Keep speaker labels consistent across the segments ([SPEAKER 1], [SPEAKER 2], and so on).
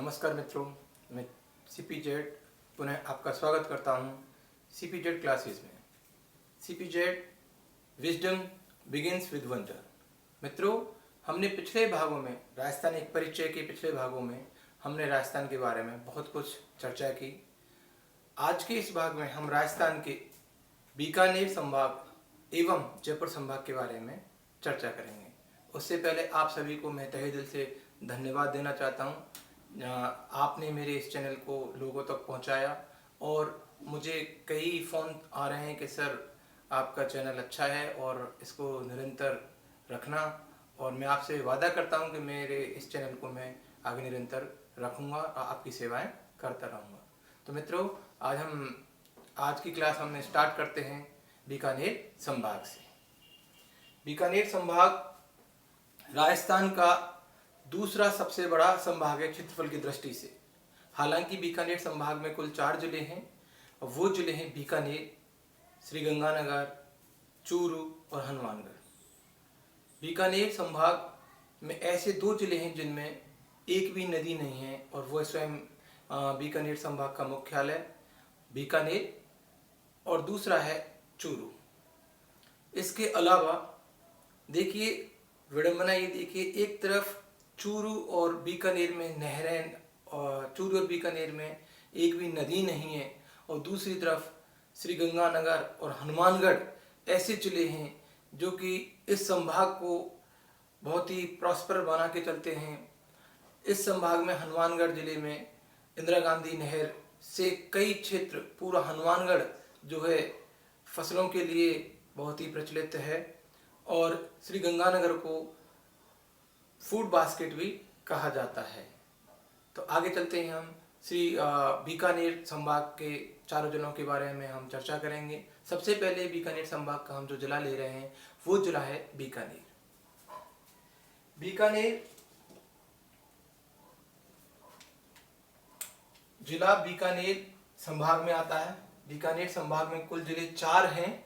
[SPEAKER 1] नमस्कार मित्रों, मैं CPZ पुनः आपका स्वागत करता हूं CPZ क्लासेस में। CPZ wisdom begins with wonder. मित्रों, हमने पिछले भागों में राजस्थान एक परिचय के पिछले भागों में हमने राजस्थान के बारे में बहुत कुछ चर्चा की। आज के इस भाग में हम राजस्थान के बीकानेर संभाग एवं जयपुर संभाग के बारे में चर्चा करेंगे। उससे पहले आप सभी को मैं तहे दिल से धन्यवाद देना चाहता हूँ। आपने मेरे इस चैनल को लोगों तक पहुँचाया और मुझे कई फ़ोन आ रहे हैं कि सर आपका चैनल अच्छा है और इसको निरंतर रखना, और मैं आपसे वादा करता हूँ कि मेरे इस चैनल को मैं आगे निरंतर रखूँगा और आपकी सेवाएं करता रहूँगा। तो मित्रों, आज की क्लास हमने स्टार्ट करते हैं बीकानेर संभाग से। बीकानेर संभाग राजस्थान का दूसरा सबसे बड़ा संभाग है क्षेत्रफल की दृष्टि से। हालांकि बीकानेर संभाग में कुल 4 जिले हैं। वो जिले हैं बीकानेर, श्रीगंगानगर, चूरू और हनुमानगढ़। बीकानेर संभाग में ऐसे 2 जिले हैं जिनमें एक भी नदी नहीं है, और वो स्वयं बीकानेर संभाग का मुख्यालय बीकानेर और दूसरा है चूरू। इसके अलावा देखिए, विडंबना ये देखिए, एक तरफ चूरू और बीकानेर में नहरें, और चूरू और बीकानेर में एक भी नदी नहीं है, और दूसरी तरफ श्रीगंगानगर और हनुमानगढ़ ऐसे जिले हैं जो कि इस संभाग को बहुत ही प्रॉस्पर बना के चलते हैं। इस संभाग में हनुमानगढ़ जिले में इंदिरा गांधी नहर से कई क्षेत्र, पूरा हनुमानगढ़ जो है फसलों के लिए बहुत ही प्रचलित है, और श्रीगंगानगर को फूड बास्केट भी कहा जाता है। तो आगे चलते हैं, हम बीकानेर संभाग के 4 जिलों के बारे में हम चर्चा करेंगे। सबसे पहले बीकानेर संभाग का हम जो जिला ले रहे हैं वो जिला है बीकानेर। बीकानेर जिला बीकानेर संभाग में आता है। बीकानेर संभाग में कुल जिले 4 हैं।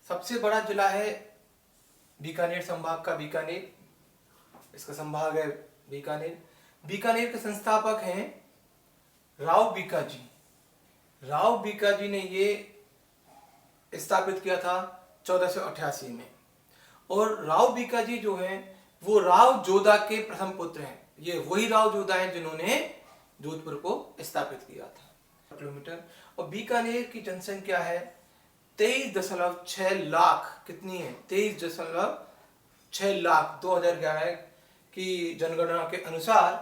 [SPEAKER 1] सबसे बड़ा जिला है बीकानेर संभाग का बीकानेर, इसका संभाग है बीकानेर। बीकानेर के संस्थापक हैं राव बीकाजी। राव बीकाजी ने ये स्थापित किया था 1488 में, और राव बीकाजी जो हैं वो राव जोधा के प्रथम पुत्र हैं। ये वही राव जोधा हैं जिन्होंने जोधपुर को स्थापित किया था। किलोमीटर, और बीकानेर की जनसंख्या है 23.6 लाख। कितनी है? 23.6 लाख 2011 की जनगणना के अनुसार।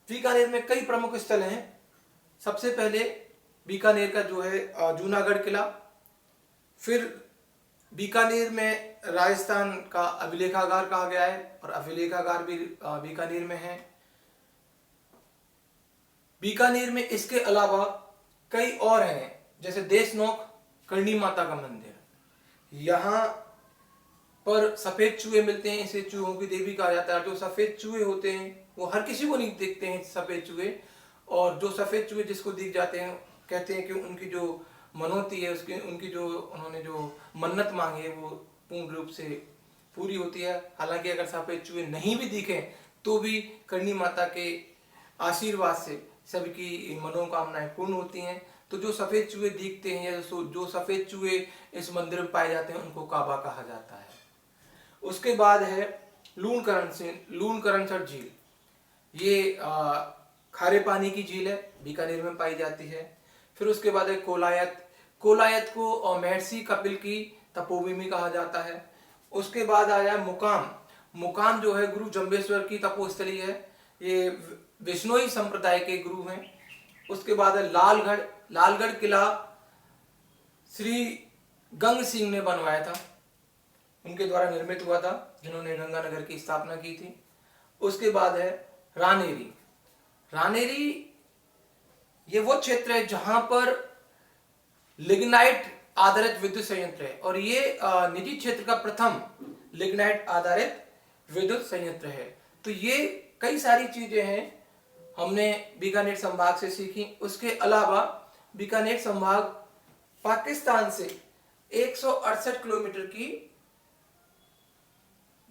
[SPEAKER 1] बीकानेर में कई प्रमुख स्थल हैं। सबसे पहले बीकानेर का जो है जूनागढ़ किला, फिर बीकानेर में राजस्थान का अभिलेखागार कहा गया है, और अभिलेखागार भी बीकानेर में है। बीकानेर में इसके अलावा कई और हैं, जैसे देशनोक करणी माता का मंदिर। यहाँ पर सफेद चूहे मिलते हैं, इसे चूहों की देवी कहा जाता है। जो सफेद चूहे होते हैं वो हर किसी को नहीं दिखते हैं सफेद चूहे, और जो सफेद चूहे जिसको दिख जाते हैं कहते हैं कि उनकी जो मनोती है, उसकी उनकी जो उन्होंने जो मन्नत मांगी है वो पूर्ण रूप से पूरी होती है। हालांकि अगर सफेद चूहे नहीं भी दिखे तो भी करणी माता के आशीर्वाद से सबकी मनोकामनाएं पूर्ण होती हैं। तो जो सफेद चूहे दिखते हैं या जो सफेद चूहे इस मंदिर में पाए जाते हैं उनको काबा कहा जाता है। उसके बाद है लूणकरणसर झील। ये खारे पानी की झील है, बीकानेर में पाई जाती है। फिर उसके बाद है कोलायत को महर्षि कपिल की तपोभूमि कहा जाता है। उसके बाद आया मुकाम जो है गुरु जम्बेश्वर की तपोस्थली है। ये विष्णोई संप्रदाय के गुरु हैं। उसके बाद है लालगढ़ किला श्री गंग सिंह ने बनवाया था, उनके द्वारा निर्मित हुआ था, जिन्होंने गंगानगर की स्थापना की थी। उसके बाद है रानेरी ये वो क्षेत्र है जहां पर लिग्नाइट आधारित विद्युत संयंत्र है, और ये निजी क्षेत्र का प्रथम लिग्नाइट आधारित विद्युत संयंत्र है। तो ये कई सारी चीजें हैं हमने बीकानेर संभाग से सीखी। उसके अलावा बीकानेर संभाग पाकिस्तान से 168 किलोमीटर की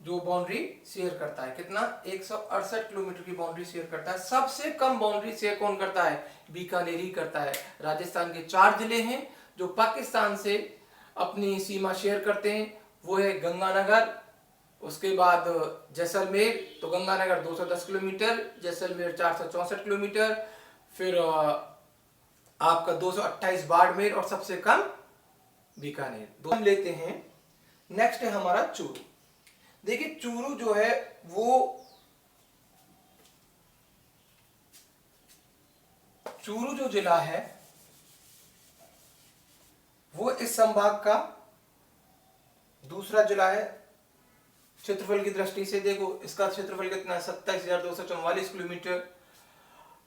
[SPEAKER 1] जो बाउंड्री शेयर करता है। कितना? 168 किलोमीटर की बाउंड्री शेयर करता है। सबसे कम बाउंड्री शेयर कौन करता है? बीकानेर ही करता है। राजस्थान के 4 जिले हैं जो पाकिस्तान से अपनी सीमा शेयर करते हैं, वो है गंगानगर, उसके बाद जैसलमेर, तो गंगानगर 210 किलोमीटर, जैसलमेर 464 किलोमीटर, फिर आपका 228 बाड़मेर और सबसे कम बीकानेर। दो हम लेते हैं। नेक्स्ट है हमारा चूरू। देखिए चूरू जो है वो चूरू जो जिला है वो इस संभाग का दूसरा जिला है। क्षेत्रफल की दृष्टि से देखो, इसका क्षेत्रफल कितना है? 27,244 किलोमीटर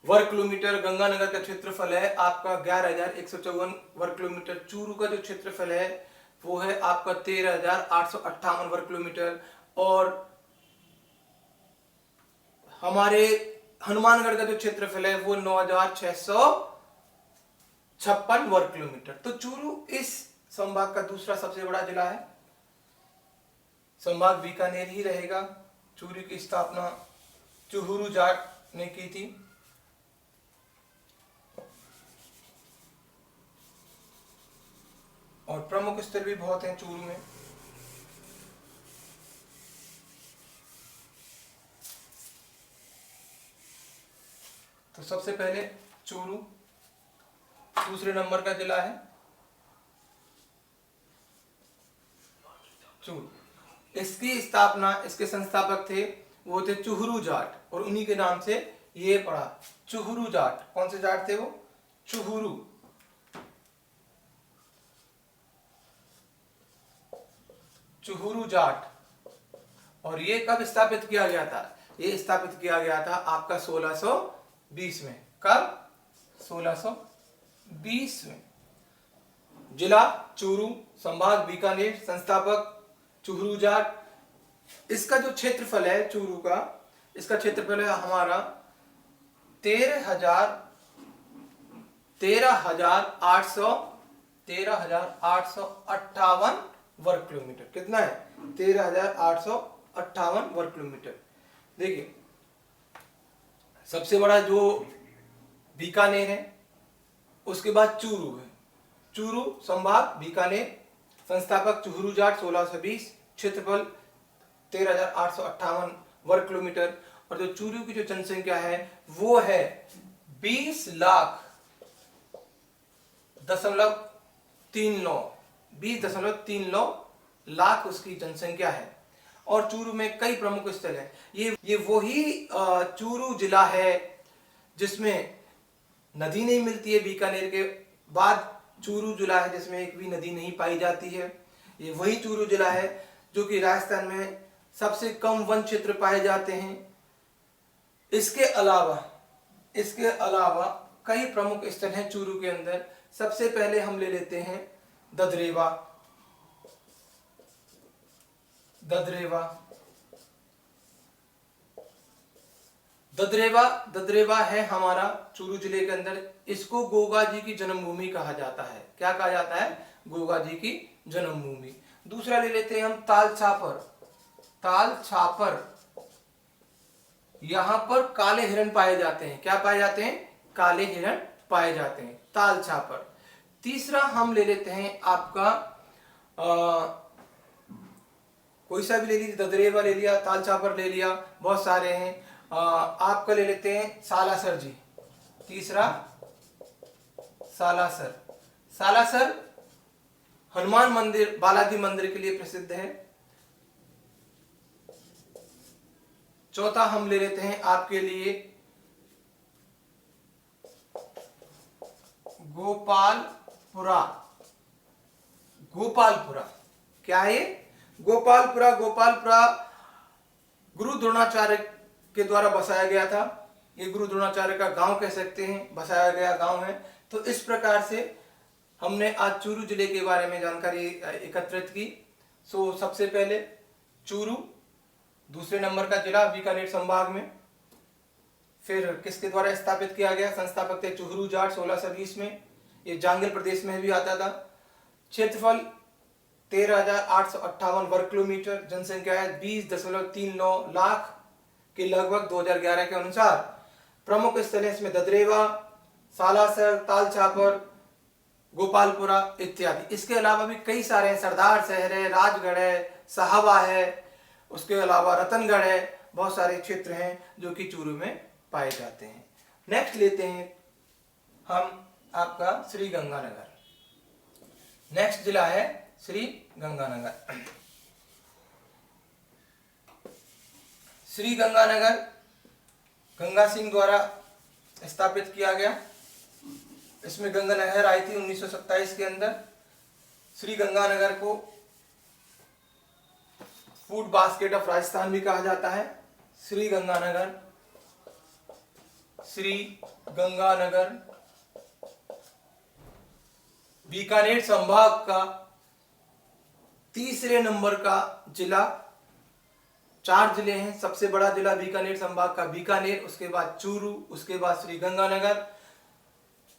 [SPEAKER 1] वर्ग किलोमीटर। गंगानगर का क्षेत्रफल है आपका 11,154 वर्ग किलोमीटर। चूरू का जो क्षेत्रफल है वो है आपका 13,858 वर्ग किलोमीटर। और हमारे हनुमानगढ़ का जो क्षेत्रफल है वो 9,656 वर्ग किलोमीटर। तो चूरू इस संभाग का दूसरा सबसे बड़ा जिला है। संभाग बीकानेर ही रहेगा। चूरू की स्थापना चूरू जाट ने की थी। और प्रमुख स्थल भी बहुत हैं चूरू में। तो सबसे पहले चूरू दूसरे नंबर का जिला है। चूरू, इसकी स्थापना, इसके संस्थापक थे वो थे चूहरू जाट, और उन्हीं के नाम से ये पड़ा चूहरू जाट। कौन से जाट थे वो? चूहरू। चूहरू जाट। और ये कब स्थापित किया गया था? ये स्थापित किया गया था आपका 1620 में। कब? 1620 में। जिला चूरू, संभाग बीकानेर, संस्थापक चूहरू जाट। इसका जो क्षेत्रफल है चूरू का, इसका क्षेत्रफल है हमारा 13,858 वर्ग किलोमीटर। कितना है? 13,858 वर्ग किलोमीटर। देखिए सबसे बड़ा जो बीकानेर है, उसके बाद चूरू है। चूरू संभाग बीकानेर, संस्थापक चूहरू जाट 1620, क्षेत्रफल 13,858 वर्ग किलोमीटर। और जो चूरू की जो जनसंख्या है वो है 20,39 लाख उसकी जनसंख्या है। और चूरू में कई प्रमुख स्थल है। ये वही चूरू जिला है जिसमें नदी नहीं मिलती है। बीकानेर के बाद चूरू जिला है जिसमें एक भी नदी नहीं पाई जाती है। ये वही चूरू जिला है जो कि राजस्थान में सबसे कम वन क्षेत्र पाए जाते हैं। इसके अलावा कई प्रमुख स्थल हैं चूरू के अंदर। सबसे पहले हम ले लेते हैं ददरेवा। ददरेवा है हमारा चूरू जिले के अंदर। इसको गोगा जी की जन्मभूमि कहा जाता है। क्या कहा जाता है? गोगा जी की जन्मभूमि। दूसरा ले लेते हैं हम ताल छापर। यहां पर काले हिरण पाए जाते हैं। क्या पाए जाते हैं? काले हिरण पाए जाते हैं। ताल छापर। तीसरा हम ले लेते हैं आपका कोई सा भी ले लीजिए, ददरेवा ले लिया, ताल छापर ले लिया, बहुत सारे हैं। आपका ले लेते हैं सालासर जी। तीसरा सालासर हनुमान मंदिर, बालाजी मंदिर के लिए प्रसिद्ध है। चौथा हम ले लेते हैं आपके लिए गोपालपुरा। क्या है? गोपालपुरा गुरु द्रोणाचार्य के द्वारा बसाया गया था। ये गुरु द्रोणाचार्य का गांव कह सकते हैं, बसाया गया गांव है। तो इस प्रकार से हमने आज चूरू जिले के बारे में जानकारी एकत्रित की। सबसे पहले चूरू दूसरे नंबर का जिला बीकानेर संभाग में। फिर किसके द्वारा स्थापित किया गया? संस्थापक थे चूहरू जाट 1620 में। ये जांगल प्रदेश में भी आता था। क्षेत्रफल 13,858 वर्ग किलोमीटर, जनसंख्या है 20.39 लाख के लगभग 2011 के अनुसार। प्रमुख स्थल है इसमें ददरेवा, सालासर, तालछापर, गोपालपुरा इत्यादि। इसके अलावा भी कई सारे हैं, सरदार शहर है, राजगढ़ है, साहबा है, उसके अलावा रतनगढ़ है, बहुत सारे क्षेत्र हैं जो कि चूरू में पाए जाते हैं। नेक्स्ट लेते हैं हम आपका श्री गंगानगर। नेक्स्ट जिला है श्री गंगानगर। श्री गंगानगर गंगा सिंह द्वारा स्थापित किया गया। इसमें गंगा नहर आई थी 1927 के अंदर। श्री गंगानगर को फूड बास्केट ऑफ राजस्थान भी कहा जाता है। श्री गंगानगर बीकानेर संभाग का तीसरे नंबर का जिला। 4 जिले हैं, सबसे बड़ा जिला बीकानेर संभाग का बीकानेर, उसके बाद चूरू, उसके बाद श्री गंगानगर।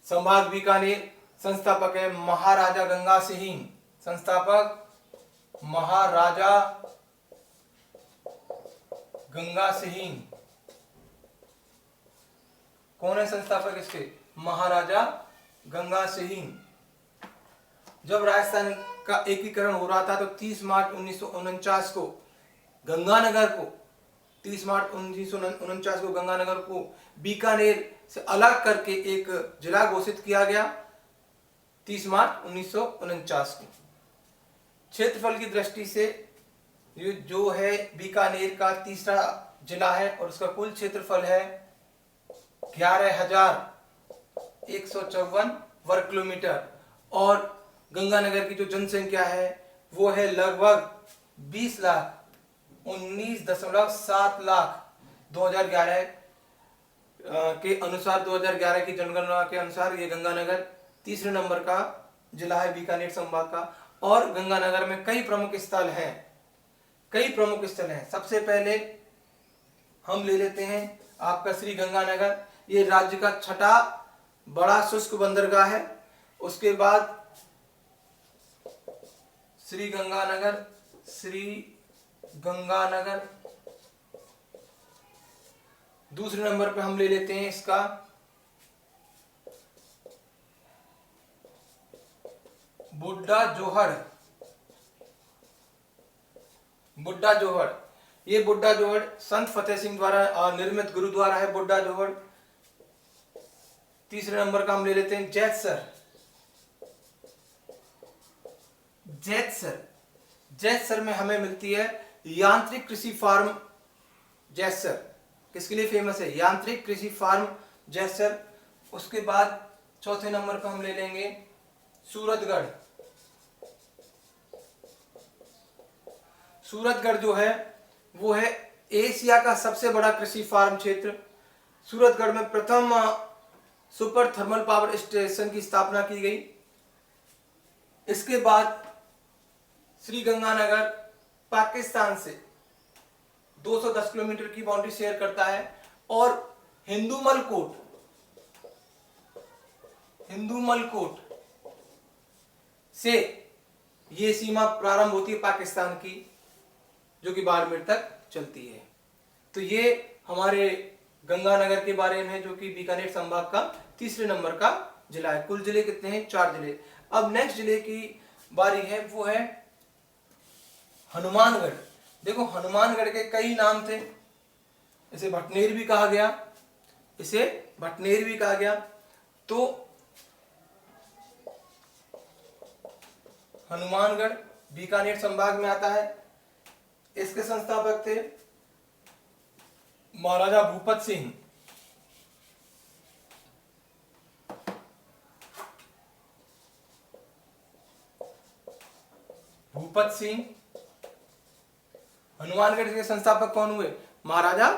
[SPEAKER 1] संभाग बीकानेर, संस्थापक है महाराजा गंगा सिंह। संस्थापक महाराजा गंगा सिंह। कौन है संस्थापक इसके? महाराजा गंगा सिंह। जब राजस्थान का एकीकरण हो रहा था तो 30 मार्च 1949 को गंगानगर को 30 मार्च 1949 को गंगानगर को बीकानेर से अलग करके एक जिला घोषित किया गया 30 मार्च 1949 को। क्षेत्रफल की दृष्टि से जो है बीकानेर का तीसरा जिला है और उसका कुल क्षेत्रफल है 11,154 वर्ग किलोमीटर और गंगानगर की जो जनसंख्या है वो है लगभग 20,19.7 लाख। 2011 के अनुसार 2011 की जनगणना के अनुसार ये गंगानगर तीसरे नंबर का जिला है बीकानेर संभाग का। और गंगानगर में कई प्रमुख स्थल हैं। सबसे पहले हम ले लेते हैं आपका श्री गंगानगर। ये राज्य का 6ठा बड़ा शुष्क बंदरगाह है। उसके बाद श्री गंगानगर दूसरे नंबर पे हम ले लेते हैं इसका बुड्ढा जोहड़। ये बुड्ढा जोहड़ संत फतेह सिंह द्वारा निर्मित गुरुद्वारा है बुड्ढा जोहड़। तीसरे नंबर का हम ले लेते हैं जैतसर में हमें मिलती है यांत्रिक कृषि फार्म जैतसर। किसके लिए फेमस है? यांत्रिक कृषि फार्म जैतसर। उसके बाद चौथे नंबर पर हम ले लेंगे सूरतगढ़ जो है वो है एशिया का सबसे बड़ा कृषि फार्म क्षेत्र। सूरतगढ़ में प्रथम सुपर थर्मल पावर स्टेशन की स्थापना की गई। इसके बाद श्री गंगानगर पाकिस्तान से 210 किलोमीटर की बाउंड्री शेयर करता है और हिंदूमल कोट से ये सीमा प्रारंभ होती है पाकिस्तान की, जो कि बाड़मेर तक चलती है। तो ये हमारे गंगानगर के बारे में, जो कि बीकानेर संभाग का तीसरे नंबर का जिला है। कुल जिले कितने हैं? 4 जिले। अब नेक्स्ट जिले की बारी है, वो है हनुमानगढ़। देखो हनुमानगढ़ के कई नाम थे। इसे भटनेर भी कहा गया। तो हनुमानगढ़ बीकानेर संभाग में आता है। इसके संस्थापक थे महाराजा भूपत सिंह। हनुमानगढ़ के संस्थापक कौन हुए? महाराजा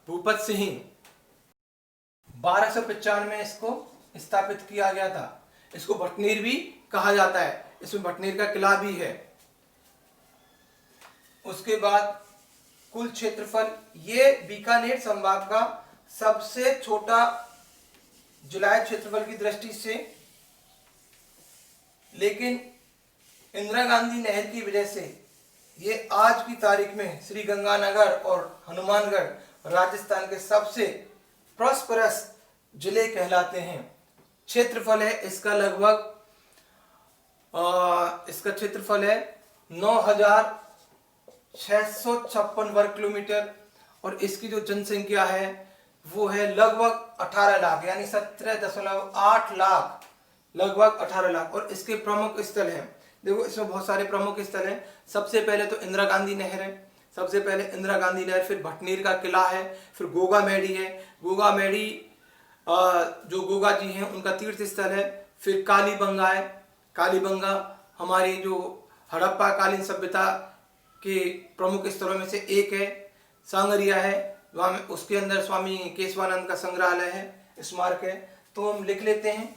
[SPEAKER 1] भूपत सिंह। 1295 में इसको स्थापित किया गया था। इसको भटनेर भी कहा जाता है। इसमें भटनेर का किला भी है। उसके बाद कुल क्षेत्रफल, ये बीकानेर संभाग का सबसे छोटा जिला है क्षेत्रफल की दृष्टि से, लेकिन इंदिरा गांधी नहर की वजह से ये आज की तारीख में श्री गंगानगर और हनुमानगढ़ राजस्थान के सबसे प्रॉस्परस जिले कहलाते हैं। क्षेत्रफल है इसका लगभग इसका क्षेत्रफल है 9,656 वर्ग किलोमीटर और इसकी जो जनसंख्या है वो है लगभग 18 लाख यानी 17.8 लाख, लगभग 18 लाख। और इसके प्रमुख स्थल हैं, देखो इसमें बहुत सारे प्रमुख स्थल हैं। सबसे पहले तो इंदिरा गांधी नहर है, सबसे पहले इंदिरा गांधी नहर, फिर भटनेर का किला है, फिर गोगा मैडी है, गोगा मैडी जो गोगा जी हैं उनका तीर्थ स्थल है, फिर कालीबंगा है, कालीबंगा हमारी जो हड़प्पा कालीन सभ्यता के प्रमुख स्थलों में से एक है। सांगरिया है, वहां में उसके अंदर स्वामी केशवानंद का संग्रहालय है, स्मारक है। तो हम लिख लेते हैं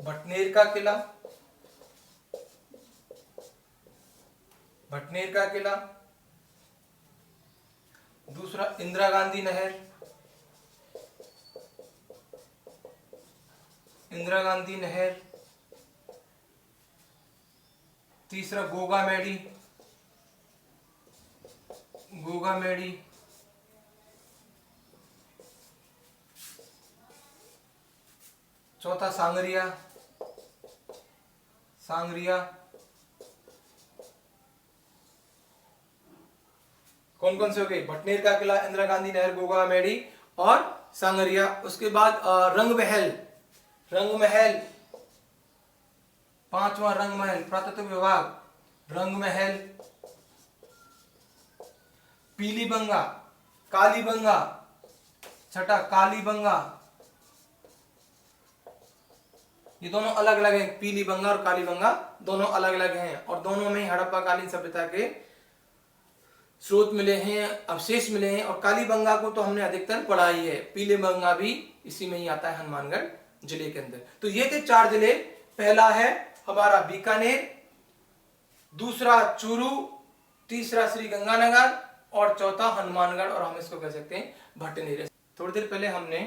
[SPEAKER 1] भटनेर का किला, भटनेर का किला, दूसरा इंदिरा गांधी नहर, इंदिरा गांधी नहर, तीसरा गोगा मैडी, गोगा मैडी, चौथा सांगरिया, सांगरिया, कौन कौन से हो गए? भटनेर का किला, इंदिरा गांधी नहर, गोगा मैडी और सांगरिया। उसके बाद रंगमहल, रंगमहल, पांचवा रंगमहल, पुरातत्व विभाग, रंगमहल, पीलीबंगा, कालीबंगा, छठा कालीबंगा, ये दोनों अलग अलग हैं, पीलीबंगा और कालीबंगा दोनों अलग अलग हैं और दोनों में हड़प्पा कालीन सभ्यता के स्रोत मिले हैं, अवशेष मिले हैं। और कालीबंगा को तो हमने अधिकतर पढ़ा ही है, पीलीबंगा भी इसी में ही आता है, हनुमानगढ़ जिले के अंदर। तो ये थे 4 जिले। पहला है हमारा बीकानेर, दूसरा चूरू, तीसरा श्री गंगानगर और चौथा हनुमानगढ़ और हम इसको कह सकते हैं भटनेर। थोड़ी देर पहले हमने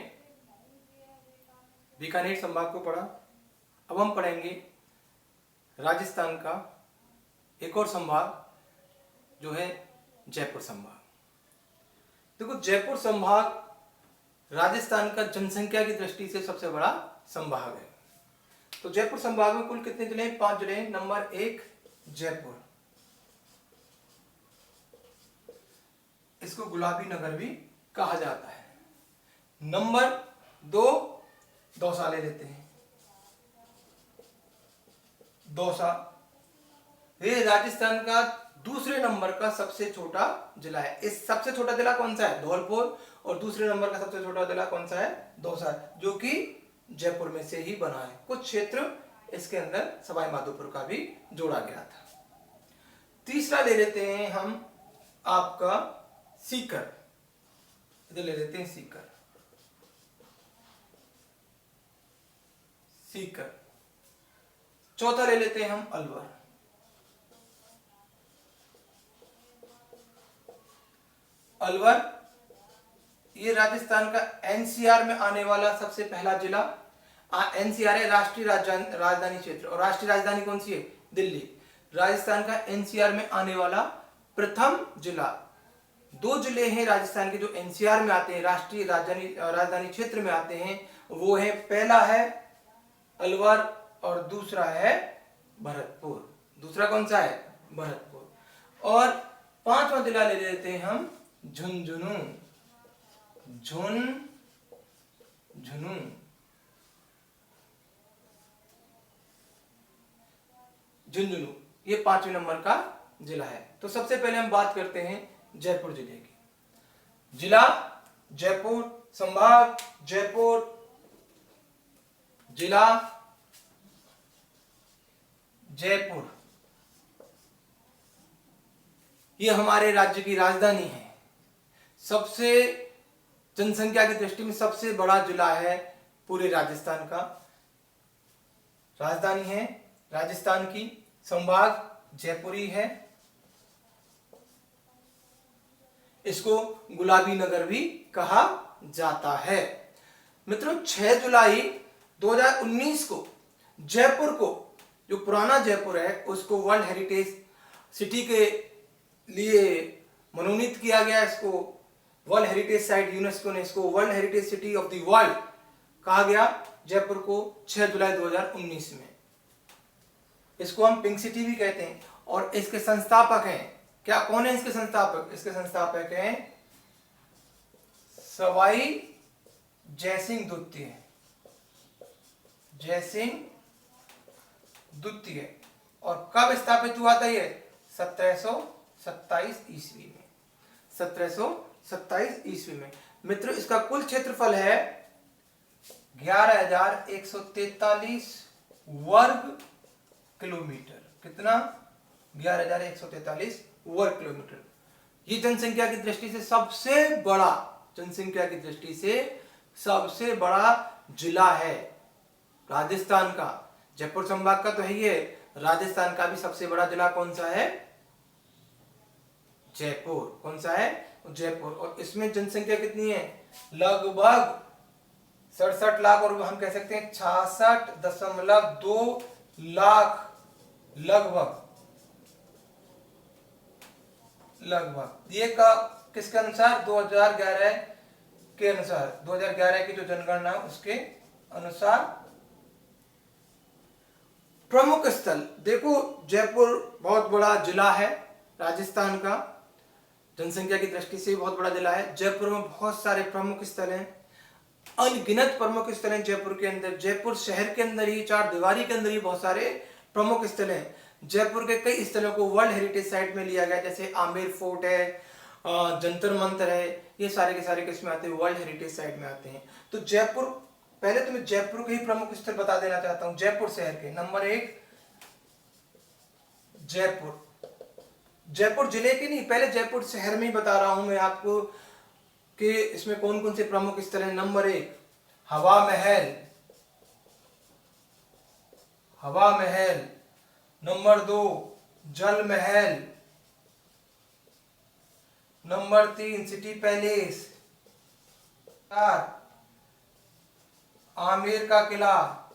[SPEAKER 1] बीकानेर संभाग को पढ़ा, अब हम पढ़ेंगे राजस्थान का एक और संभाग जो है जयपुर संभाग। देखो जयपुर संभाग राजस्थान का जनसंख्या की दृष्टि से सबसे बड़ा संभाग है। तो जयपुर संभाग में कुल कितने जिले हैं? 5 जिले हैं। नंबर 1 जयपुर, इसको गुलाबी नगर भी कहा जाता है। नंबर 2 दौसा ले लेते हैं, दौसा ये राजस्थान का दूसरे नंबर का सबसे छोटा जिला है। इस सबसे छोटा जिला कौन सा है? धौलपुर। और दूसरे नंबर का सबसे छोटा जिला कौन सा है? दौसा, जो कि जयपुर में से ही बना है। कुछ क्षेत्र इसके अंदर सवाई माधोपुर का भी जोड़ा गया था। तीसरा ले लेते हैं हम आपका सीकर, इधर ले लेते हैं सीकर, सीकर। चौथा ले लेते हैं हम अलवर, अलवर ये राजस्थान का एनसीआर में आने वाला सबसे पहला जिला। एनसीआर है राष्ट्रीय राजधानी क्षेत्र, और राष्ट्रीय राजधानी कौन सी है? दिल्ली। राजस्थान का एनसीआर में आने वाला प्रथम जिला। 2 जिले हैं राजस्थान के जो एनसीआर में आते हैं, राष्ट्रीय राजधानी क्षेत्र में आते हैं। वो है, पहला है अलवर और दूसरा है भरतपुर। दूसरा कौन सा है? भरतपुर। और 5वां जिला ले लेते हैं हम झुंझुनू, झुंझुनू। झुंझुनू ये 5वें नंबर का जिला है। तो सबसे पहले हम बात करते हैं जयपुर जिले की। जिला जयपुर, संभाग जयपुर, जिला जयपुर, ये हमारे राज्य की राजधानी है। सबसे जनसंख्या की दृष्टि में सबसे बड़ा जिला है पूरे राजस्थान का। राजधानी है राजस्थान की, संभाग जयपुरी है, इसको गुलाबी नगर भी कहा जाता है। मित्रों 6 जुलाई 2019 को जयपुर को, जो पुराना जयपुर है, उसको वर्ल्ड हेरिटेज सिटी के लिए मनोनीत किया गया। इसको वर्ल्ड हेरिटेज साइट, यूनेस्को ने इसको world heritage city of the world कहा गया जयपुर को 6 जुलाई 2019 में। इसको हम पिंक सिटी भी कहते हैं। और इसके संस्थापक हैं, क्या कौन है इसके संस्थापक? इसके संस्थापक हैं सवाई जयसिंह द्वितीय, जयसिंह द्वितीय। और कब स्थापित हुआ था ये? 1727 ईस्वी में, 1727 ईस्वी में। मित्रों, इसका कुल क्षेत्रफल है 11,143 वर्ग किलोमीटर। कितना? 11,143 वर्ग किलोमीटर। ये जनसंख्या की दृष्टि से सबसे बड़ा, जनसंख्या की दृष्टि से सबसे बड़ा जिला है राजस्थान का। जयपुर संभाग का तो है ये, राजस्थान का भी सबसे बड़ा जिला कौन सा है? जयपुर। कौन सा है? जयपुर। और इसमें जनसंख्या कितनी है? लगभग 67 लाख, और हम कह सकते हैं 66.2 लाख लगभग। ये का किसके अनुसार? 2011 के अनुसार, 2011 की जो जनगणना उसके अनुसार। प्रमुख स्थल देखो, जयपुर बहुत बड़ा जिला है राजस्थान का, जनसंख्या की दृष्टि से बहुत बड़ा जिला है। जयपुर में बहुत सारे प्रमुख स्थल हैं, अनगिनत प्रमुख स्थल हैं जयपुर के अंदर। जयपुर शहर के अंदर ही, चार दीवारी के अंदर ही बहुत सारे प्रमुख स्थल हैं। जयपुर के कई स्थलों को वर्ल्ड हेरिटेज साइट में लिया गया, जैसे आमेर फोर्ट है, जंतर मंतर है, ये सारे के सारे किसमें आते हैं? वर्ल्ड हेरिटेज साइट में आते हैं। तो जयपुर, पहले तो मैं जयपुर के ही प्रमुख स्थल बता देना चाहता हूं। जयपुर शहर के नंबर 1 जयपुर, जयपुर जिले के नहीं, पहले जयपुर शहर में ही बता रहा हूं मैं आपको कि इसमें कौन कौन से प्रमुख स्थल हैं। नंबर 1 हवा महल, हवा महल। नंबर 2 जल महल। Number 3 city palace. 4 आमेर का किला।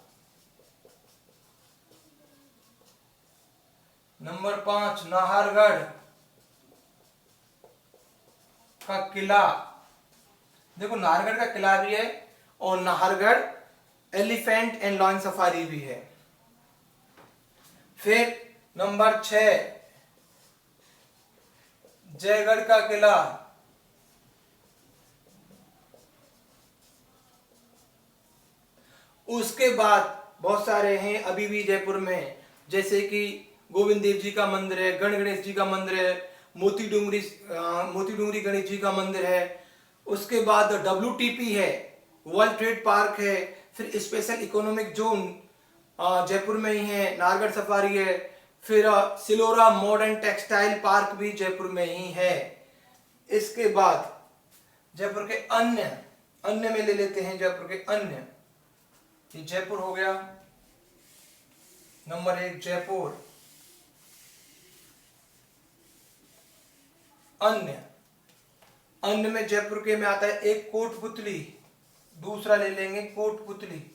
[SPEAKER 1] नंबर 5 नाहरगढ़ का किला। देखो, नाहरगढ़ का किला भी है और Nahargarh elephant and lion safari भी है। फिर नंबर 6 जयगढ़ का किला। उसके बाद बहुत सारे हैं अभी भी जयपुर में, जैसे कि गोविंद देव जी का मंदिर है, गण गणेश जी का मंदिर है, मोती डूंगरी गणेश जी का मंदिर है। उसके बाद WTP है, वर्ल्ड ट्रेड पार्क है। फिर स्पेशल इकोनॉमिक जोन जयपुर में ही है, नाहरगढ़ सफारी है। फिर सिलोरा मॉडर्न टेक्सटाइल पार्क भी जयपुर में ही है। इसके बाद जयपुर के अन्य में ले लेते हैं। जयपुर के अन्य, ये जयपुर हो गया नंबर 1 जयपुर। अन्य में जयपुर के में आता है एक कोटपुतली। दूसरा ले लेंगे कोटपुतली।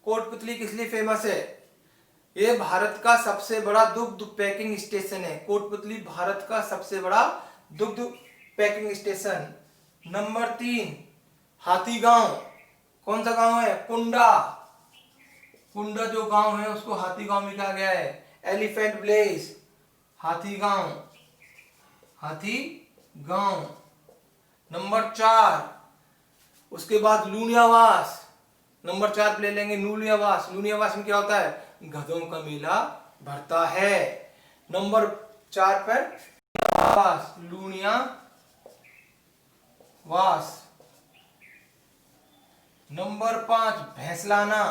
[SPEAKER 1] कोटपुतली किस लिए फेमस है? ये भारत का सबसे बड़ा दुग्ध पैकिंग स्टेशन है। कोटपुतली भारत का सबसे बड़ा दुग्ध पैकिंग स्टेशन। नंबर 3 हाथीगांव। कौन सा गांव है? कुंडा जो गांव है उसको हाथीगांव में कहा गया है। Elephant village Hathigaon. नंबर 4, उसके बाद लूनियावास। नंबर 4 पे ले लेंगे लूनियावास। लूनियावास में क्या होता है? गधों का मेला भरता है। नंबर 4 पर लूनियावास। नंबर 5 भैंसलाना।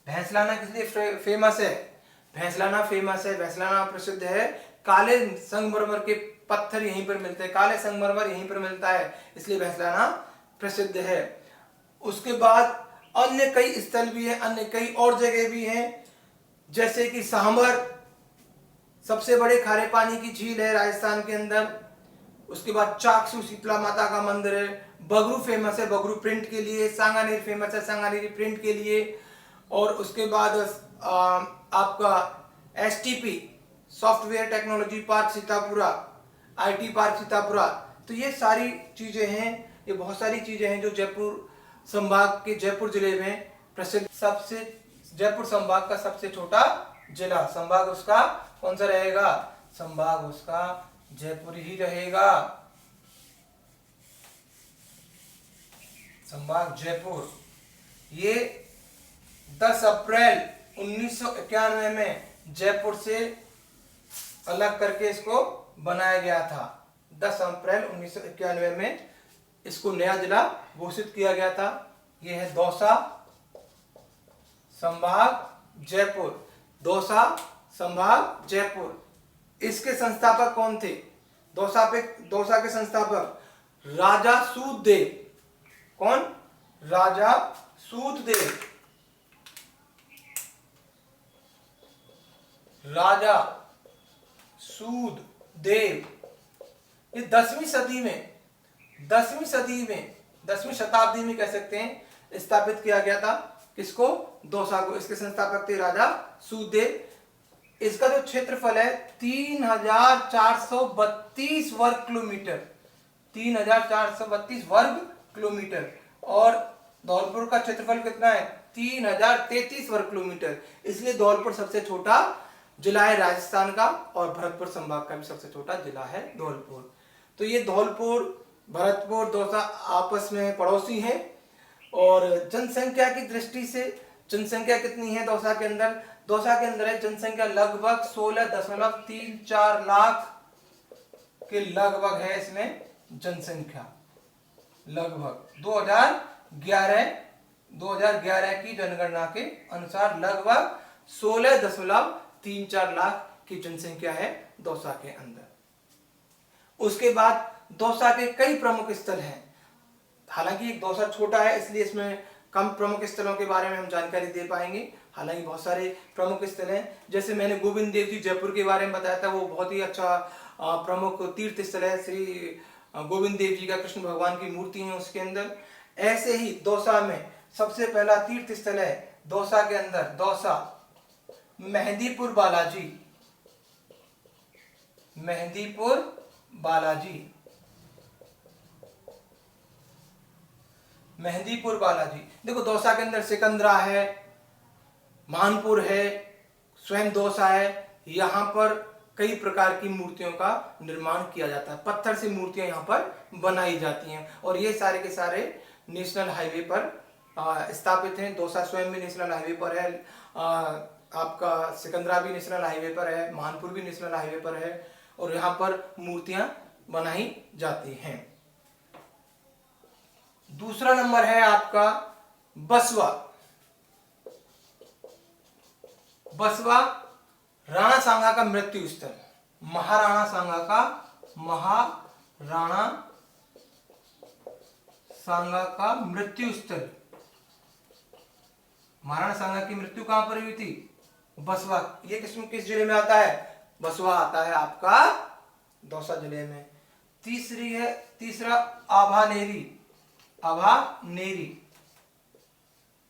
[SPEAKER 1] भैंसलाना किस लिए फेमस है? भैंसलाना प्रसिद्ध है, काले संगमरमर के पत्थर यहीं पर मिलते हैं, काले संगमरमर यहीं पर मिलता है, इसलिए भैंसलाना प्रसिद्ध है। उसके बाद अन्य कई स्थल भी है, अन्य कई और जगह भी हैं, जैसे कि सांभर सबसे बड़े खारे पानी की झील है राजस्थान के अंदर। उसके बाद चाकसू शीतला माता का मंदिर है, बगरू फेमस है बगरू प्रिंट के लिए, सांगानेर फेमस है सांगानेरी प्रिंट के लिए, और उसके बाद आपका STP software technology park Sitapura, IT park Sitapura. तो ये सारी चीजें हैं, ये बहुत सारी चीजें हैं जो जयपुर संभाग के, जयपुर जिले में प्रसिद्ध, सबसे जयपुर संभाग का सबसे छोटा जिला, संभाग उसका कौन सा रहेगा? संभाग उसका जयपुर ही रहेगा, संभाग जयपुर। ये 10 अप्रैल 1991 में जयपुर से अलग करके इसको बनाया गया था। 10 अप्रैल 1991 में इसको नया जिला घोषित किया गया था। यह है दौसा संभाग जयपुर, दौसा संभाग जयपुर। इसके संस्थापक कौन थे? दौसा के संस्थापक राजा सूददेव। कौन? राजा सूददेव। राजा सूददेव। ये 10वीं सदी में, 10वीं शताब्दी में कह सकते हैं स्थापित किया गया था। किसको? दौसा को। इसके संस्थापक थे राजा सूददेव। इसका जो क्षेत्रफल है 3432 वर्ग किलोमीटर, 3432 वर्ग किलोमीटर। और धौलपुर का क्षेत्रफल कितना है? 3033 वर्ग किलोमीटर। इसलिए धौलपुर सबसे छोटा जिला है राजस्थान का, और भरतपुर संभाग का भी सबसे छोटा जिला है धौलपुर। तो ये धौलपुर, भरतपुर, दौसा आपस में पड़ोसी हैं। और जनसंख्या की दृष्टि से जनसंख्या कितनी है दौसा के अंदर? दौसा के अंदर है जनसंख्या लगभग 16.34 लाख के लगभग है इसमें जनसंख्या। लगभग 2011 की जनगणना के अनुसार लगभग 16.34 लाख की जनसंख्या है दौसा के अंदर। उसके बाद दौसा के कई प्रमुख स्थल हैं। हालांकि दौसा छोटा है इसलिए इसमें कम प्रमुख स्थलों के बारे में हम जानकारी दे पाएंगे। हालांकि बहुत सारे प्रमुख स्थल हैं, जैसे मैंने गोविंद देव जी जयपुर के बारे में बताया था, वो बहुत ही अच्छा प्रमुख तीर्थ स्थल है। श्री गोविंद देव जी का कृष्ण भगवान की मूर्ति है उसके अंदर। ऐसे ही दौसा में सबसे पहला तीर्थ स्थल है दौसा के अंदर, दौसा मेहंदीपुर बालाजी। मेहंदीपुर बालाजी, मेहंदीपुर बालाजी। देखो दौसा के अंदर सिकंदरा है, मानपुर है, स्वयं दौसा है। यहाँ पर कई प्रकार की मूर्तियों का निर्माण किया जाता है, पत्थर से मूर्तियां यहाँ पर बनाई जाती हैं। और ये सारे के सारे नेशनल हाईवे पर स्थापित हैं। दौसा स्वयं भी नेशनल हाईवे पर है, आपका सिकंदरा भी नेशनल हाईवे पर है, मानपुर भी नेशनल हाईवे पर है, और यहाँ पर मूर्तियां बनाई जाती हैं। दूसरा नंबर है आपका बसवा। बसवा राणा सांगा का मृत्यु स्थल, महाराणा सांगा का मृत्यु स्थल। महाराणा सांगा की मृत्यु कहां पर हुई थी? बसवा। ये किस जिले में आता है? बसवा आता है आपका दौसा जिले में। तीसरा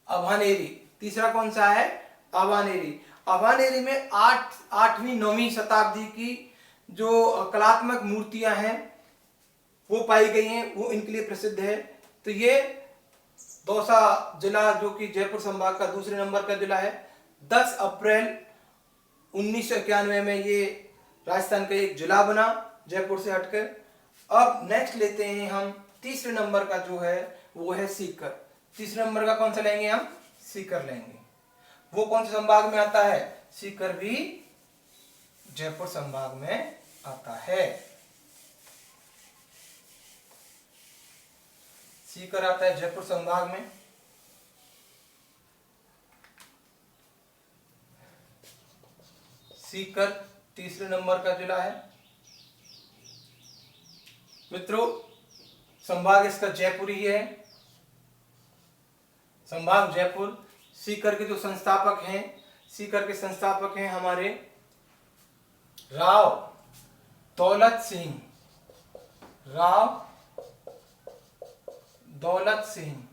[SPEAKER 1] अभानेरी। तीसरा कौन सा है? अभानेरी। अभानेरी में 8वीं-9वीं शताब्दी की जो कलात्मक मूर्तियां हैं वो पाई गई हैं, वो इनके लिए प्रसिद्ध है। तो ये दौसा जिला जो कि जयपुर संभाग का दूसरे नंबर का जिला है, 10 अप्रैल 1991 में ये राजस्थान का एक जिला बना जयपुर से हटकर। अब नेक्स्ट लेते हैं हम तीसरे नंबर का जो है वो है सीकर। तीसरे नंबर का कौन सा लेंगे हम? सीकर लेंगे। वो कौन से संभाग में आता है? सीकर भी जयपुर संभाग में आता है। सीकर आता है जयपुर संभाग में। सीकर तीसरे नंबर का जिला है। मित्रों संभाग इसका जयपुर ही है, संभाग जयपुर। सीकर के जो संस्थापक हैं, सीकर के संस्थापक हैं हमारे राव दौलत सिंह। राव दौलत सिंह,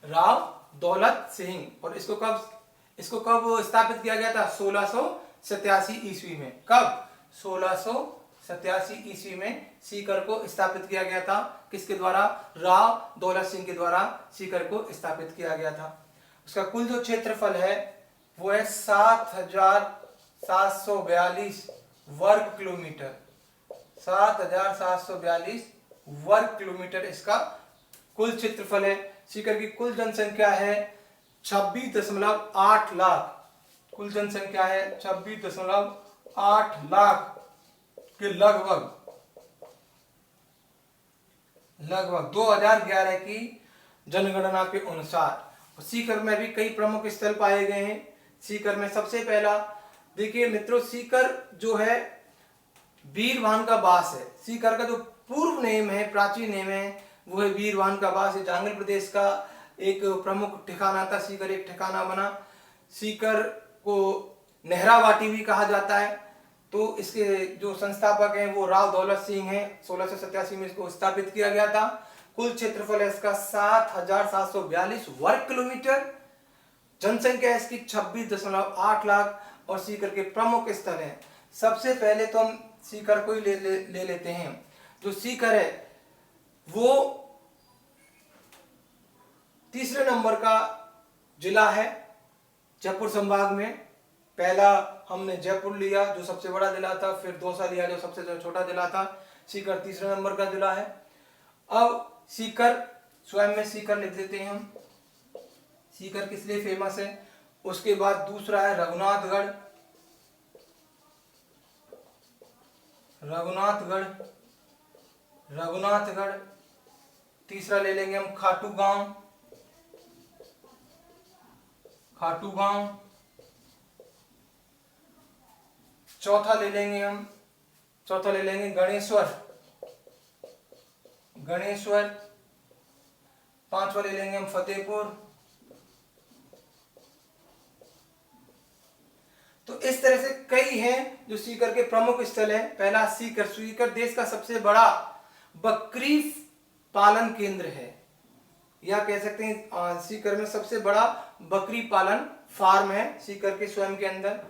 [SPEAKER 1] राव दौलत सिंह। और इसको कब स्थापित किया गया था? 1687 ईस्वी में। कब? 1687 ईस्वी में सीकर को स्थापित किया गया था। किसके द्वारा? राव दौलत सिंह के द्वारा सीकर को स्थापित किया गया था। उसका कुल जो क्षेत्रफल है वो है 7742 वर्ग किलोमीटर। 7742 वर्ग किलोमीटर इसका कुल क्षेत्रफल है। सीकर की कुल जनसंख्या है 26.8 लाख। कुल जनसंख्या है 26.8 लाख के लगभग 2011 की जनगणना के अनुसार। सीकर में भी कई प्रमुख स्थल पाए गए हैं। सीकर में सबसे पहला देखिए मित्रों, सीकर जो है वीरवान का वास है। सीकर का जो पूर्व नेम है, प्राचीन नेम है, वो है वीरवान का वास। जहांगीर प्रदेश का एक प्रमुख ठिकाना था। सीकर एक ठिकाना बना। सीकर को नेहरावाटी भी कहा जाता है। तो इसके जो संस्थापक हैं वो राव दौलत सिंह हैं। 1687 में इसको स्थापित किया गया था। कुल क्षेत्रफल है इसका 7742 वर्ग किलोमीटर। जनसंख्या इसकी 26.8 लाख। और सीकर के प्रमुख स्थल हैं। सबसे पहले तो हम सीकर को ही ले लेते हैं। जो सीकर है वो तीसरे नंबर का जिला है जयपुर संभाग में। पहला हमने जयपुर लिया जो सबसे बड़ा जिला था, फिर दौसा लिया जो सबसे छोटा जिला था। सीकर तीसरे नंबर का जिला है। अब सीकर स्वयं में सीकर लिख देते हैं हम। सीकर किस लिए फेमस है? उसके बाद दूसरा है रघुनाथगढ़। रघुनाथगढ़। तीसरा ले लेंगे हम खाटू गांव। चौथा ले लेंगे गणेश्वर। पांचवा ले लेंगे हम फतेहपुर। तो इस तरह से कई हैं जो सीकर के प्रमुख स्थल हैं। पहला सीकर देश का सबसे बड़ा बकरी पालन केंद्र है, या कह सकते हैं सीकर में सबसे बड़ा बकरी पालन फार्म है सीकर के स्वयं के अंदर।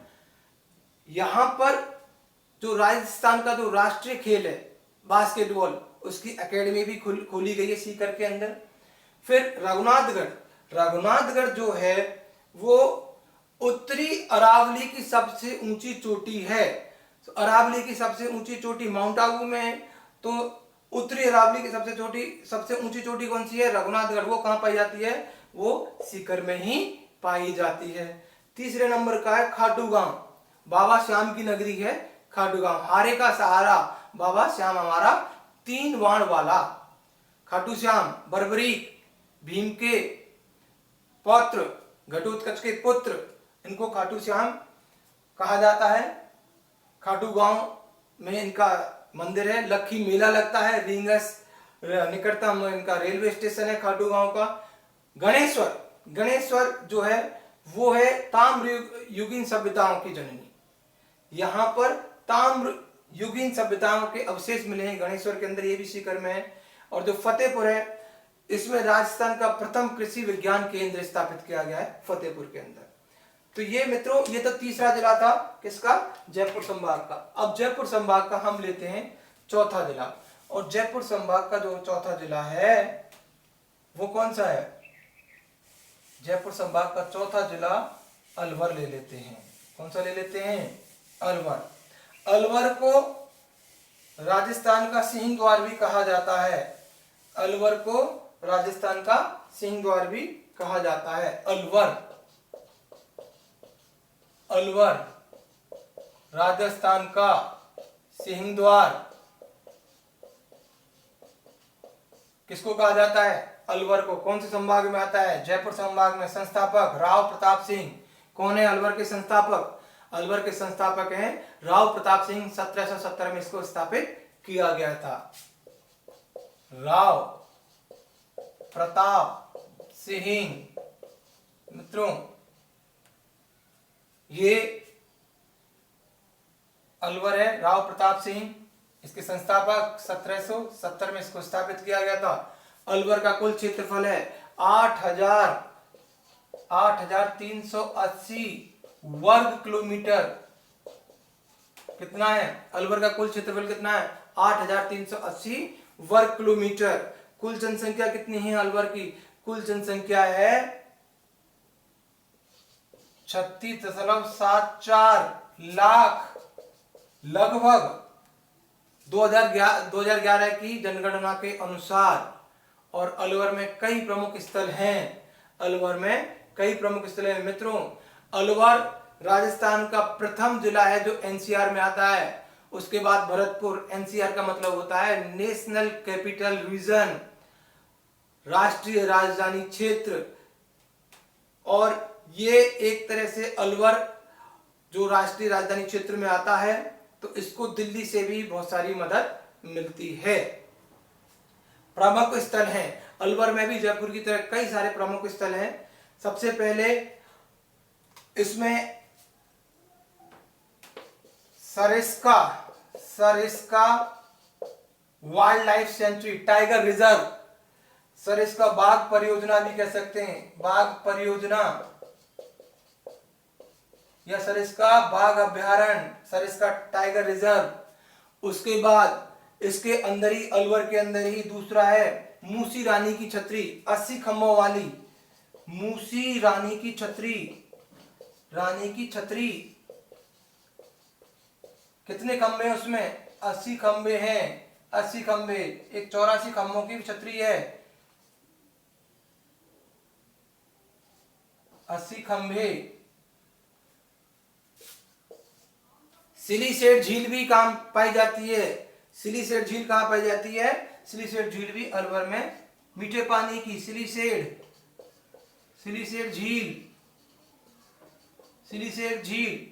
[SPEAKER 1] यहां पर जो राजस्थान का जो राष्ट्रीय खेल है बास्केटबॉल, उसकी एकेडमी भी खोली गई है सीकर के अंदर। फिर रघुनाथगढ़ जो है वो उत्तरी अरावली की सबसे ऊंची चोटी है। तो अरावली की सबसे ऊंची चोटी माउंट आबू में है। तो उत्तरी अरावली की सबसे ऊंची चोटी कौन सी है? रघुनाथगढ़। वो कहां पाई जाती है? वो सीकर में ही पाई जाती है। तीसरे नंबर का है खाटू गांव। बाबा श्याम की नगरी है खाटू गांव। हारे का सहारा बाबा श्याम हमारा 3 वाण वाला। खाटू श्याम बर्बरीक, भीम के पौत्र, घटोत्कच के पुत्र, इनको खाटू श्याम कहा जाता है। खाटू गांव में इनका मंदिर है। लखी मेला लगता है। रींगस निकटतम इनका रेलवे स्टेशन है खाटू गांव का। गणेश्वर जो है वो है ताम्र युगीन सभ्यताओं की जननी। यहाँ पर ताम्र युगीन सभ्यताओं के अवशेष मिले हैं गणेश्वर के अंदर, ये भी सीकर में है। और जो फतेहपुर है, इसमें राजस्थान का प्रथम कृषि विज्ञान केंद्र स्थापित किया गया है फतेहपुर के अंदर। तो ये मित्रों, ये तो तीसरा जिला था किसका? जयपुर संभाग का। अब जयपुर संभाग का हम लेते हैं चौथा जिला। और जयपुर संभाग का जो चौथा जिला है वो कौन सा है? जयपुर संभाग का चौथा जिला अलवर ले लेते हैं। कौन सा ले लेते हैं? अलवर। अलवर को राजस्थान का सिंह द्वार भी कहा जाता है। अलवर को राजस्थान का सिंह द्वार भी कहा जाता है। अलवर राजस्थान का सिंह द्वार किसको कहा जाता है? अलवर को। कौन से संभाग में आता है? जयपुर संभाग में। संस्थापक राव प्रताप सिंह। कौन है अलवर के संस्थापक? अलवर के संस्थापक हैं राव प्रताप सिंह। 1770 में इसको स्थापित किया गया था। राव प्रताप सिंह। मित्रों, ये अलवर है, राव प्रताप सिंह इसके संस्थापक 1770 में इसको स्थापित किया गया था। अलवर का कुल क्षेत्रफल है 8,380 वर्ग किलोमीटर। कितना है? अलवर का कुल क्षेत्रफल कितना है? 8,380 वर्ग किलोमीटर। कुल जनसंख्या कितनी है अलवर की? कुल जनसंख्या है 36.74 लाख। लगभग 2011 की जनगणना के अनुसार। और अलवर में कई प्रमुख स्थल हैं। अलवर में कई प्रमुख स्थल हैं मित्रों। अलवर राजस्थान का प्रथम जिला है जो एनसीआर में आता है। उसके बाद भरतपुर। एनसीआर का मतलब होता है नेशनल कैपिटल रीजन, राष्ट्रीय राजधानी क्षेत्र। और ये एक तरह से अलवर जो राष्ट्रीय राजधानी क्षेत्र में आता है, तो इसको दिल्ली से भी बहुत सारी मदद मिलती है। प्रमुख स्थल हैं अलवर में भी जयपुर की तरह कई सारे प्रमुख स्थल हैं। सबसे पहले इसमें Sariska wild life sanctuary, tiger reserve, Sariska बाघ परियोजना भी कह सकते हैं, बाघ परियोजना या सरिस्का बाघ अभ्यारण्य, सरिस्का टाइगर रिजर्व। उसके बाद इसके अंदर ही, अलवर के अंदर ही दूसरा है मूसी रानी की छतरी, 80 खंभों वाली मूसी रानी की छतरी। कितने खंभे हैं उसमें? 80 खंभे हैं, 80 खंभे। एक 84 खंभों की छतरी है, 80 खंभे। सिलीसेट झील भी कहां पाई जाती है? सिलीसेट झील कहां पाई जाती है? सिलीसेट झील भी अलवर में, मीठे पानी की सिलीसेट झील।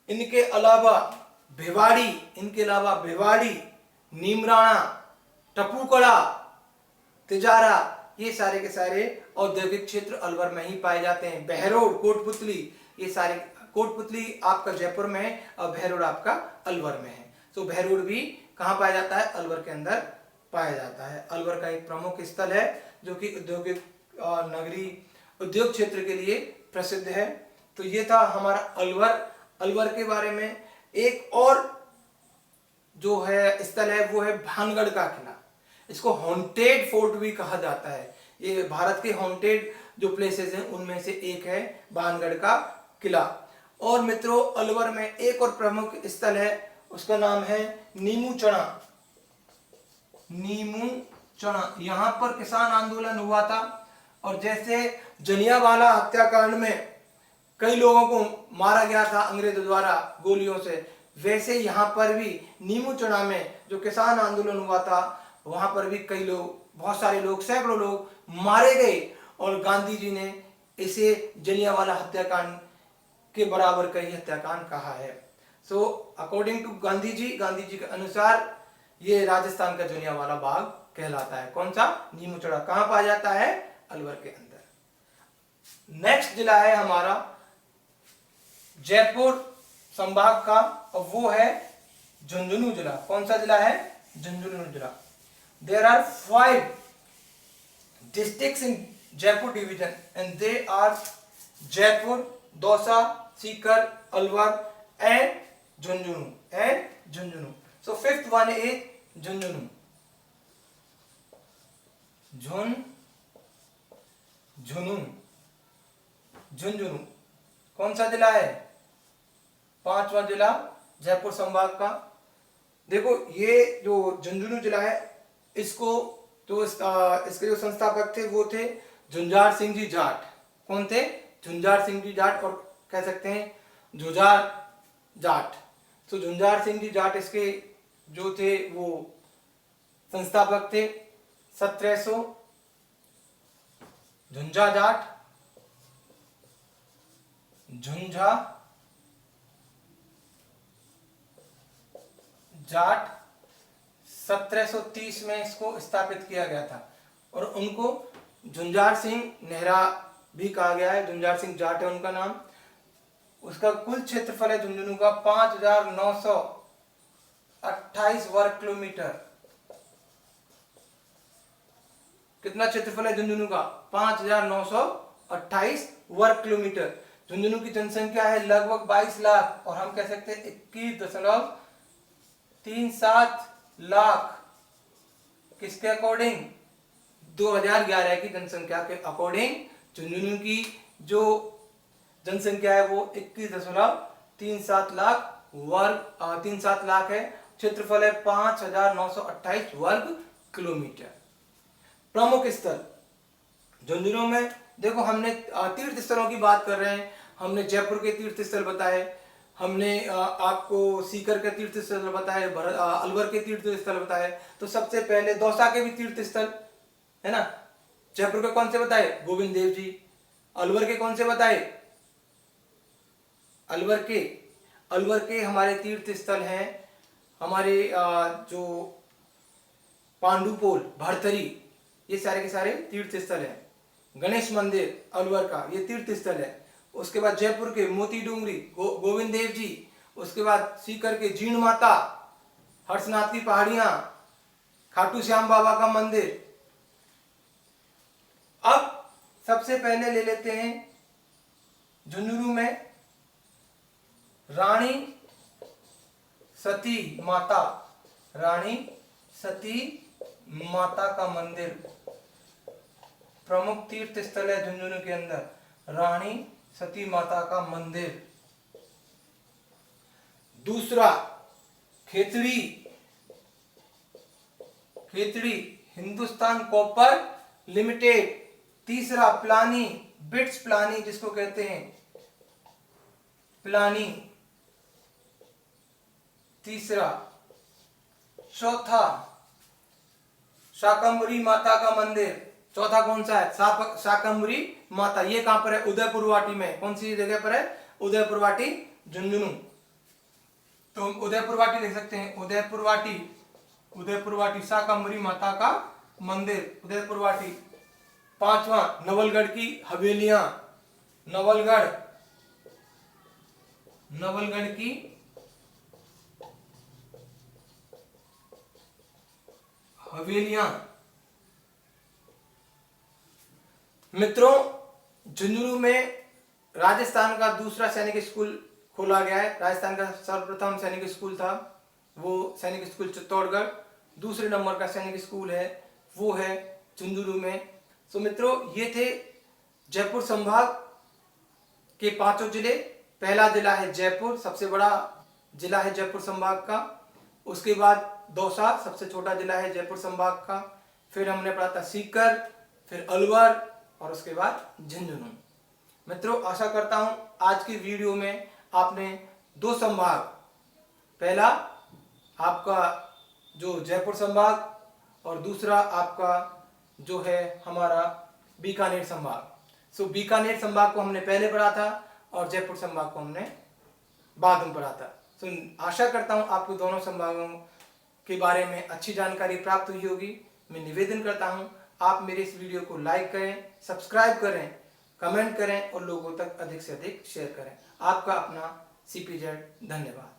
[SPEAKER 1] इनके अलावा भिवाड़ी, नीमराणा, टपूकड़ा, तिजारा, ये सारे के सारे औद्योगिक क्षेत्र अलवर में ही पाए जाते हैं। बहरोड, कोटपुतली, ये सारे, कोटपुतली आपका जयपुर में है और बहरोड आपका अलवर में है। तो बहरोड भी कहां पाया जाता है? अलवर के अंदर पाया जाता है। अलवर का एक प्रमुख स्थल है जो कि औद्योगिक नगरी, उद्योग क्षेत्र के लिए प्रसिद्ध है। तो ये था हमारा अलवर के बारे में। एक और जो है स्थल है वो है भानगढ़ का किला। इसको हॉन्टेड फोर्ट भी कहा जाता है। ये भारत के हॉन्टेड जो प्लेसेस हैं उनमें से एक है भानगढ़ का किला। और मित्रों अलवर में एक और प्रमुख स्थल है, उसका नाम है नीमूचणा। यहां पर किसान आंदोलन हुआ था और जैसे जलियांवाला हत्याकांड में कई लोगों को मारा गया था अंग्रेजों द्वारा गोलियों से, वैसे यहां पर भी नीमूचणा में जो किसान आंदोलन हुआ था वहां पर भी कई लोग, बहुत सारे लोग, सैकड़ों लोग मारे गए और गांधी जी ने इसे जलियांवाला हत्याकांड के बराबर का ही हत्याकांड कहा है। So according to Gandhi ji के अनुसार ये राजस्थान का जलियांवाला बाग कहलाता है। कौन सा? नीमूचणा। कहां पाया जाता है? अलवर के अंदर। नेक्स्ट जिला है हमारा जयपुर संभाग का और वो है झुंझुनू जिला। कौन सा जिला है? झुंझुनू जिला। There are 5 districts in Jaipur division and they are Jaipur, Dausa, Sikar, Alwar and Jhunjhunu. So fifth one is Jhunjhunu. कौन सा जिला है? 5वां जिला जयपुर संभाग का। देखो ये जो झुंझुनू जिला है, इसको तो इसके जो संस्थापक थे वो थे झुंझार सिंह जी जाट। कौन थे? झुंझार सिंह जी जाट, और कह सकते हैं झुंझार जाट। तो झुंझार सिंह जी जाट इसके जो थे वो संस्थापक थे। 1700 झुंझा जाट 1730 में इसको स्थापित किया गया था और उनको झुंझार सिंह नेहरा भी कहा गया है। झुंझार सिंह जाट है उनका नाम। उसका कुल क्षेत्रफल है झुंझुनू का 5,900 28 वर्ग किलोमीटर। कितना क्षेत्रफल है झुंझुनू का? 5928 वर्ग किलोमीटर। झुंझुनू की जनसंख्या है लगभग 22 लाख और हम कह सकते हैं 21.37 लाख। किसके अकॉर्डिंग? 2011 की जनसंख्या के अकॉर्डिंग झुंझुनू की जो जनसंख्या है वो 21.37 लाख वर्ग 37 लाख है। क्षेत्रफल है 5928 वर्ग किलोमीटर। प्रमुख स्थल झुंझुनू में देखो, हमने तीर्थ स्थलों की बात कर रहे हैं। हमने जयपुर के तीर्थ स्थल बताए, हमने आपको सीकर के तीर्थ स्थल बताए, अलवर के तीर्थ स्थल बताए। तो सबसे पहले दौसा के भी तीर्थ स्थल है ना। जयपुर के कौन से बताए? गोविंद देव जी। अलवर के कौन से बताए? अलवर के हमारे तीर्थ स्थल हैं हमारे जो पांडुपोल, भरथरी, ये सारे के सारे तीर्थ स्थल हैं। गणेश मंदिर अलवर का ये तीर्थ स्थल है। उसके बाद जयपुर के मोती डूंगरी, गोविंद देव जी। उसके बाद सीकर के जीण माता, हर्षनाथ की पहाड़ियां, खाटू श्याम बाबा का मंदिर। अब सबसे पहले ले लेते हैं झुंझुनू में रानी सती माता, रानी सती माता का मंदिर। प्रमुख तीर्थ स्थल है झुंझुनू के अंदर रानी सती माता का मंदिर। दूसरा खेतड़ी हिंदुस्तान कॉपर लिमिटेड। तीसरा प्लानी, बिट्स प्लानी जिसको कहते हैं प्लानी, तीसरा। चौथा शाकंभरी माता का मंदिर। चौथा कौन सा है? शाकंभरी माता। ये कहां पर है? उदयपुर वाटी में। कौन सी जगह पर है? उदयपुर वाटी, झुंझुनू। तो उदयपुर वाटी लिख सकते हैं, उदयपुर वाटी शाकंभरी माता का मंदिर, उदयपुर वाटी। पांचवा नवलगढ़ की हवेलियां, नवलगढ़ की हवेलियां। मित्रों, झुंझुनू में राजस्थान का दूसरा सैनिक स्कूल खोला गया है। राजस्थान का सर्वप्रथम सैनिक स्कूल था वो सैनिक स्कूल चित्तौड़गढ़। दूसरे नंबर का सैनिक स्कूल है वो है झुंझुनू में। तो मित्रों, ये थे जयपुर संभाग के 5 जिले। पहला जिला है जयपुर, सबसे बड़ा जिला है जयपुर संभाग का। उसके बाद दौसा, सबसे छोटा जिला है जयपुर संभाग का। फिर हमने पढ़ा था सीकर, फिर अलवर और उसके बाद झुंझुनू। मित्रों, आशा करता हूं आज की वीडियो में आपने 2 संभाग, पहला आपका जो जयपुर संभाग और दूसरा आपका जो है हमारा बीकानेर संभाग। सो बीकानेर संभाग को हमने पहले पढ़ा था और जयपुर संभाग को हमने बाद में पढ़ा था। सो आशा करता हूं आपको दोनों संभागों के बारे में अच्छी जानकारी प्राप्त हुई होगी। मैं निवेदन करता हूं आप मेरे इस वीडियो को लाइक करें, सब्सक्राइब करें, कमेंट करें और लोगों तक अधिक से अधिक शेयर करें। आपका अपना CPZ। धन्यवाद।